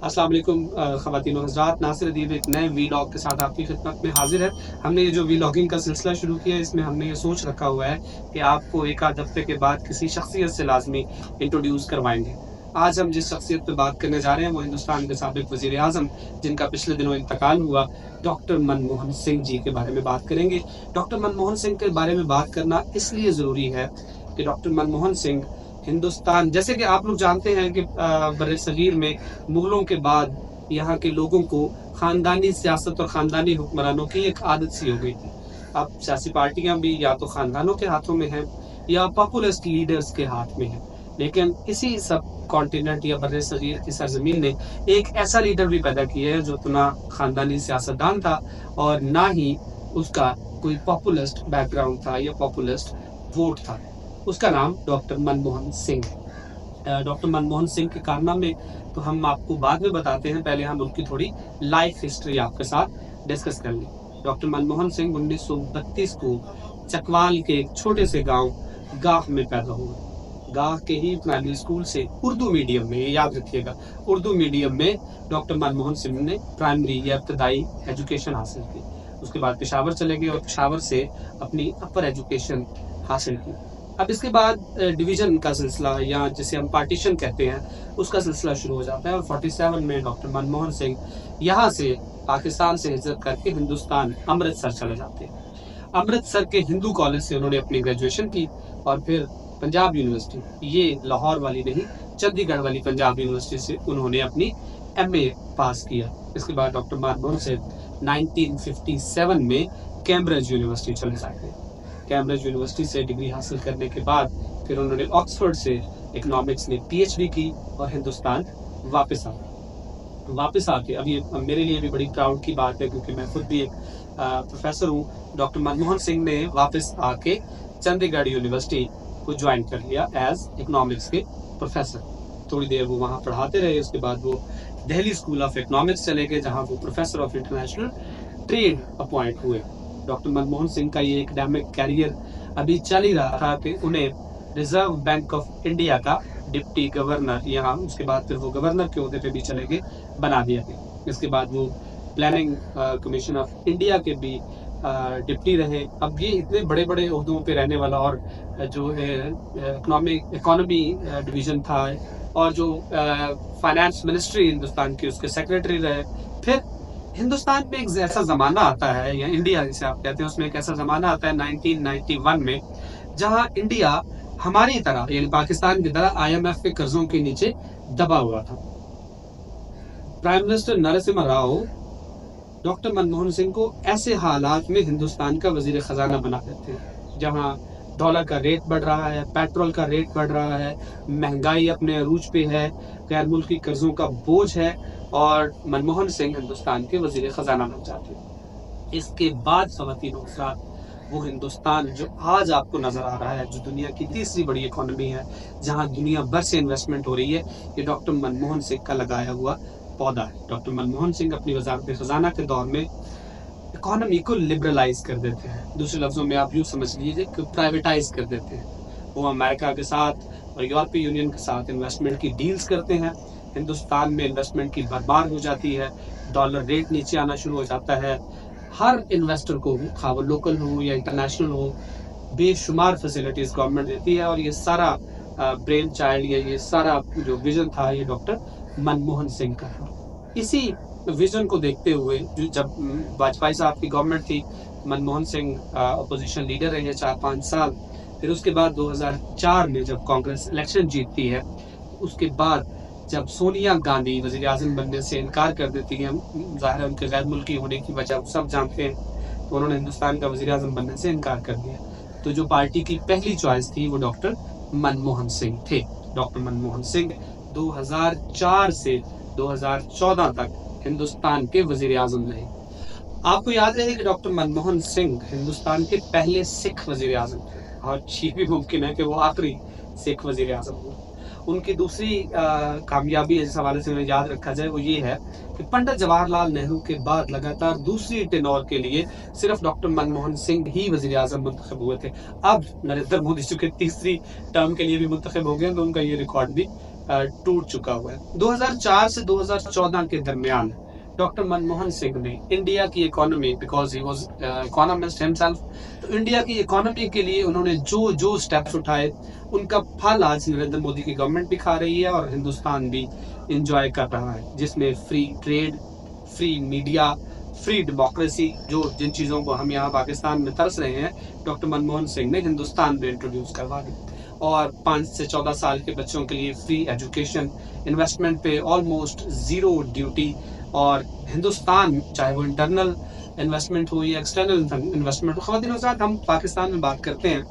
अस्सलाम वालेकुम ख़वातीन और हज़रात, नासिर अदीब एक नए वीलॉग के साथ आपकी खिदमत में हाजिर है। हमने ये जो वीलॉगिंग का सिलसिला शुरू किया है, इसमें हमने ये सोच रखा हुआ है कि आपको एक आध हफ्ते के बाद किसी शख्सियत से लाजमी इंट्रोड्यूस करवाएंगे। आज हम जिस शख्सियत पे बात करने जा रहे हैं वो हिंदुस्तान के साबिक़ वज़ीर आज़म, जिनका पिछले दिनों इंतकाल हुआ, डॉक्टर मनमोहन सिंह जी के बारे में बात करेंगे। डॉक्टर मनमोहन सिंह के बारे में बात करना इसलिए ज़रूरी है कि डॉक्टर मनमोहन सिंह हिंदुस्तान, जैसे कि आप लोग जानते हैं कि बर्र-ए-सग़ीर में मुग़लों के बाद यहाँ के लोगों को ख़ानदानी सियासत और ख़ानदानी हुक्मरानों की एक आदत सी हो गई थी। अब सियासी पार्टियाँ भी या तो ख़ानदानों के हाथों में हैं या पॉपुलिस्ट लीडर्स के हाथ में हैं। लेकिन इसी सब कॉन्टिनेंट या बर्र-ए-सग़ीर की सरज़मीन ने एक ऐसा लीडर भी पैदा किया है जो ना ख़ानदानी सियासतदान था और ना ही उसका कोई पॉपुलिस्ट बैकग्राउंड था या पॉपुलिस्ट वोट था। उसका नाम डॉक्टर मनमोहन सिंह है। डॉक्टर मनमोहन सिंह के कारनामे तो हम आपको बाद में बताते हैं, पहले हम उनकी थोड़ी लाइफ हिस्ट्री आपके साथ डिस्कस कर लें। डॉक्टर मनमोहन सिंह 1932 को चकवाल के एक छोटे से गांव गाह में पैदा हुए। गाह के ही प्राइमरी स्कूल से उर्दू मीडियम में, याद रखिएगा, उर्दू मीडियम में डॉक्टर मनमोहन सिंह ने प्राइमरी या इब्तदाई एजुकेशन हासिल की। उसके बाद पेशावर चले गए और पेशावर से अपनी अपर एजुकेशन हासिल की। अब इसके बाद डिवीज़न का सिलसिला या जिसे हम पार्टीशन कहते हैं, उसका सिलसिला शुरू हो जाता है और 47 में डॉक्टर मनमोहन सिंह यहाँ से पाकिस्तान से हिजरत करके हिंदुस्तान अमृतसर चले जाते हैं। अमृतसर के हिंदू कॉलेज से उन्होंने अपनी ग्रेजुएशन की और फिर पंजाब यूनिवर्सिटी, ये लाहौर वाली नहीं, चंडीगढ़ वाली पंजाब यूनिवर्सिटी से उन्होंने अपनी MA पास किया। इसके बाद डॉक्टर मनमोहन सिंह 1957 में कैम्ब्रिज यूनिवर्सिटी चले जाते हैं। कैम्ब्रिज यूनिवर्सिटी से डिग्री हासिल करने के बाद फिर उन्होंने ऑक्सफोर्ड से इकोनॉमिक्स में PhD की और हिंदुस्तान वापस आके, अब ये मेरे लिए भी बड़ी प्राउड की बात है क्योंकि मैं खुद भी एक प्रोफेसर हूँ। डॉक्टर मनमोहन सिंह ने वापस आके चंडीगढ़ यूनिवर्सिटी को ज्वाइन कर लिया एज इकोनॉमिक्स के प्रोफेसर। थोड़ी देर वो वहाँ पढ़ाते रहे। उसके बाद वो दिल्ली स्कूल ऑफ इकोनॉमिक्स चले गए जहाँ वो professor of international trade appoint हुए। डॉक्टर मनमोहन सिंह का ये एकेडमिक कैरियर अभी चल ही रहा था कि उन्हें रिजर्व बैंक ऑफ इंडिया का डिप्टी गवर्नर, यहाँ उसके बाद फिर वो गवर्नर के ओहदे पे भी चले गए, बना दिया गया। इसके बाद वो प्लानिंग कमीशन ऑफ इंडिया के भी डिप्टी रहे। अब ये इतने बड़े बड़े ओहदों पे रहने वाला और जो है इकोनॉमी डिवीज़न था और जो फाइनेंस मिनिस्ट्री हिंदुस्तान की, उसके सेक्रेटरी रहे। फिर हिंदुस्तान में एक ऐसा ज़माना आता है, या इंडिया जिसे आप कहते हैं, उसमें एक ऐसा ज़माना आता है 1991 में, जहां इंडिया हमारी तरह यानी पाकिस्तान की तरह IMF के कर्जों के नीचे दबा हुआ था। Prime minister Narasimha Rao doctor Manmohan Singh को ऐसे हालात में हिंदुस्तान का वजीर ख़जाना बना देते हैं जहां डॉलर का रेट बढ़ रहा है, पेट्रोल का रेट बढ़ रहा है, महंगाई अपने अरूज पे है, गैर मुल्की कर्जों का बोझ है और मनमोहन सिंह हिंदुस्तान के वजीर ख़जाना बन जाते हैं। इसके बाद ख़वातीन और हज़रात, वो हिंदुस्तान जो आज आपको नज़र आ रहा है, जो दुनिया की तीसरी बड़ी इकोनॉमी है, जहां दुनिया भर से इन्वेस्टमेंट हो रही है, ये डॉक्टर मनमोहन सिंह का लगाया हुआ पौधा है। डॉक्टर मनमोहन सिंह अपनी वज़ारत ख़जाना के दौर में इकोनॉमी को लिबरलाइज कर देते हैं। दूसरे लफ्ज़ों में आप यूँ समझ लीजिए कि प्राइवेटाइज कर देते हैं। वो अमेरिका के साथ और यूरोपीय यूनियन के साथ इन्वेस्टमेंट की डील्स करते हैं। हिंदुस्तान में इन्वेस्टमेंट की भरमार हो जाती है, डॉलर रेट नीचे आना शुरू हो जाता है। हर इन्वेस्टर को, खा वो लोकल हो या इंटरनेशनल हो, बेशुमार फैसिलिटीज़ गवर्नमेंट देती है और ये सारा ब्रेन चाइल्ड या ये सारा जो विजन था, ये डॉक्टर मनमोहन सिंह का था। इसी विजन को देखते हुए जो जब वाजपेयी साहब की गवर्नमेंट थी, मनमोहन सिंह अपोजिशन लीडर रहे 4-5 साल। फिर उसके बाद 2004 में जब कांग्रेस इलेक्शन जीतती है, उसके बाद जब सोनिया गांधी वज़ीर आज़म बनने से इनकार कर देती हैं, ज़ाहिर है उनके गैर मुल्की होने की वजह सब जानते हैं, तो उन्होंने हिंदुस्तान का वज़ीर आज़म बनने से इनकार कर दिया। तो जो पार्टी की पहली चॉइस थी वो डॉक्टर मनमोहन सिंह थे। डॉक्टर मनमोहन सिंह 2004 से 2014 तक हिंदुस्तान के वज़ीर आज़म रहे। आपको याद रहे कि डॉक्टर मनमोहन सिंह हिंदुस्तान के पहले सिख वज़ीर आज़म थे। और ये भी मुमकिन है कि वो आखिरी सिख वज़ीर आज़म हुए। उनकी दूसरी कामयाबी इस हवाले से हमें याद रखा जाए वो ये है कि पंडित जवाहरलाल नेहरू के बाद लगातार दूसरी टेन्योर के लिए सिर्फ डॉक्टर मनमोहन सिंह ही वज़ीर आज़म मुंतखब हुए थे। अब नरेंद्र मोदी चूंकि तीसरी टर्म के लिए भी मुंतखब हो गए तो उनका ये रिकॉर्ड भी टूट चुका हुआ है। 2004 से 2014 के दरमियान डॉक्टर मनमोहन सिंह ने इंडिया की economy, because he was economist himself, तो इंडिया की इकोनॉमी के लिए उन्होंने जो जो स्टेप्स उठाए उनका फल आज नरेंद्र मोदी की गवर्नमेंट भी खा रही है और हिंदुस्तान भी इंजॉय कर रहा है, जिसमें free trade, free media, free democracy, जो जिन चीज़ों को हम यहाँ पाकिस्तान में तरस रहे हैं, डॉक्टर मनमोहन सिंह ने हिंदुस्तान में इंट्रोड्यूस करवा दी। और 5 से 14 साल के बच्चों के लिए फ्री एजुकेशन, इन्वेस्टमेंट पे ऑलमोस्ट ज़ीरो ड्यूटी, और हिंदुस्तान चाहे वो इंटरनल इन्वेस्टमेंट हो या एक्सटर्नल इन्वेस्टमेंट हो। ख़वातीन के साथ हम पाकिस्तान में बात करते हैं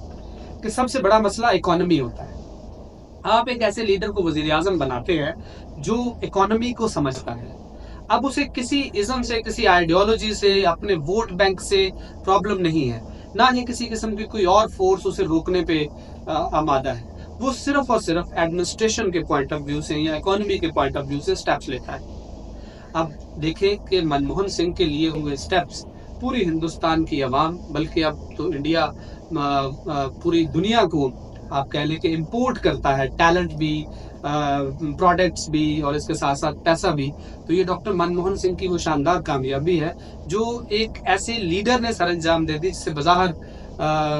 कि सबसे बड़ा मसला इकोनॉमी होता है। आप एक ऐसे लीडर को वज़ीर आज़म बनाते हैं जो इकोनॉमी को समझता है। अब उसे किसी इज़्म से, किसी आइडियोलॉजी से, अपने वोट बैंक से प्रॉब्लम नहीं है, ना ही किसी किस्म की कोई और फोर्स उसे रोकने पे आमादा है। वो सिर्फ और सिर्फ एडमिनिस्ट्रेशन के पॉइंट ऑफ व्यू से या इकोनॉमी के पॉइंट ऑफ व्यू से स्टेप्स लेता है। अब देखें कि मनमोहन सिंह के लिए हुए स्टेप्स पूरी हिंदुस्तान की आवाम, बल्कि अब तो इंडिया पूरी दुनिया को आप कह लें कि इम्पोर्ट करता है, टैलेंट भी, प्रोडक्ट्स भी और इसके साथ साथ पैसा भी। तो ये डॉक्टर मनमोहन सिंह की वो शानदार कामयाबी है जो एक ऐसे लीडर ने सर अंजाम दे दी जिससे बज़ाहिर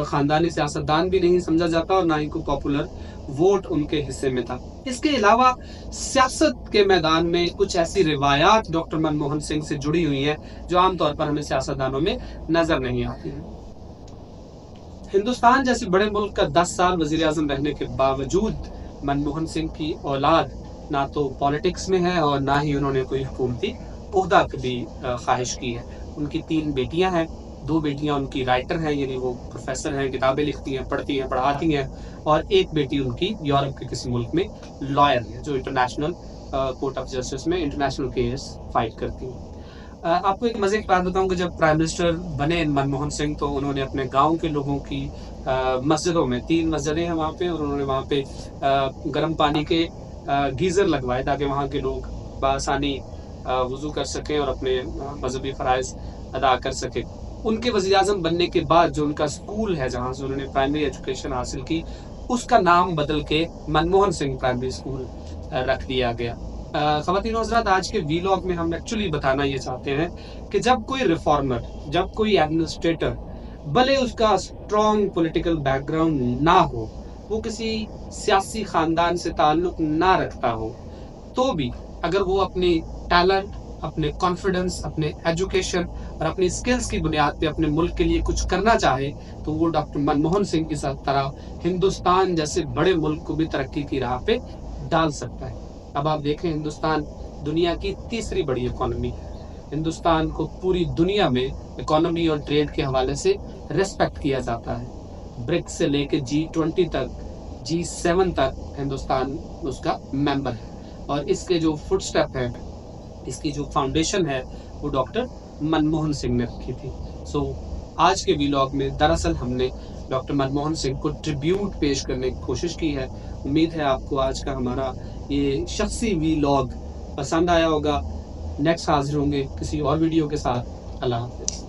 ख़ानदानी सियासतदान भी नहीं समझा जाता और ना ही कोई पॉपुलर वोट उनके हिस्से में था। इसके अलावा सियासत के मैदान में कुछ ऐसी रिवायात डॉक्टर मनमोहन सिंह से जुड़ी हुई हैं जो आमतौर पर हमें सियासतदानों में नजर नहीं आती हैं। हिंदुस्तान जैसे बड़े मुल्क का 10 साल वज़ीर आज़म रहने के बावजूद मनमोहन सिंह की औलाद ना तो पॉलिटिक्स में है और ना ही उन्होंने कोई हुकूमती ओहदा कभी ख्वाहिश की है। उनकी 3 बेटियां हैं, 2 बेटियां उनकी राइटर हैं, यानी वो प्रोफेसर हैं, किताबें लिखती हैं, पढ़ती हैं, पढ़ाती हैं, और एक बेटी उनकी यूरोप के किसी मुल्क में लॉयर है जो इंटरनेशनल कोर्ट ऑफ जस्टिस में इंटरनेशनल केस फाइट करती हैं। आपको एक मजे की बात बताऊं कि जब प्राइम मिनिस्टर बने मनमोहन सिंह तो उन्होंने अपने गांव के लोगों की मस्जिदों में, 3 मस्जिदें हैं वहाँ पे, और उन्होंने वहाँ पे गर्म पानी के गीज़र लगवाए ताकि वहाँ के लोग बआसानी वज़ू कर सकें और अपने मजहबी फ़राइज़ अदा कर सकें। उनके वज़ीर आज़म बनने के बाद जो उनका स्कूल है जहाँ से उन्होंने प्राइमरी एजुकेशन हासिल की, उसका नाम बदल के मनमोहन सिंह प्राइमरी स्कूल रख दिया गया। ख़वातीन और हज़रात, आज के वीलॉग में हम एक्चुअली बताना ये चाहते हैं कि जब कोई रिफॉर्मर, जब कोई एडमिनिस्ट्रेटर, भले उसका स्ट्रॉन्ग पॉलिटिकल बैकग्राउंड ना हो, वो किसी सियासी ख़ानदान से ताल्लुक़ ना रखता हो, तो भी अगर वो अपनी टैलेंट, अपने कॉन्फिडेंस, अपने एजुकेशन और अपनी स्किल्स की बुनियाद पे अपने मुल्क के लिए कुछ करना चाहे तो वो डॉक्टर मनमोहन सिंह की तरह हिंदुस्तान जैसे बड़े मुल्क को भी तरक्की की राह पे डाल सकता है। अब आप देखें, हिंदुस्तान दुनिया की तीसरी बड़ी इकोनॉमी है। हिंदुस्तान को पूरी दुनिया में इकोनॉमी और ट्रेड के हवाले से रिस्पेक्ट किया जाता है। ब्रिक्स से लेके G20 तक, G7 तक हिंदुस्तान उसका मेंबर है, और इसके जो फुटस्टेप है, इसकी जो फाउंडेशन है, वो डॉक्टर मनमोहन सिंह ने रखी थी। आज के वीलॉग में दरअसल हमने डॉक्टर मनमोहन सिंह को ट्रिब्यूट पेश करने की कोशिश की है। उम्मीद है आपको आज का हमारा ये शख्सी वीलॉग पसंद आया होगा। नेक्स्ट हाजिर होंगे किसी और वीडियो के साथ। अल्लाह हाफ़िज़।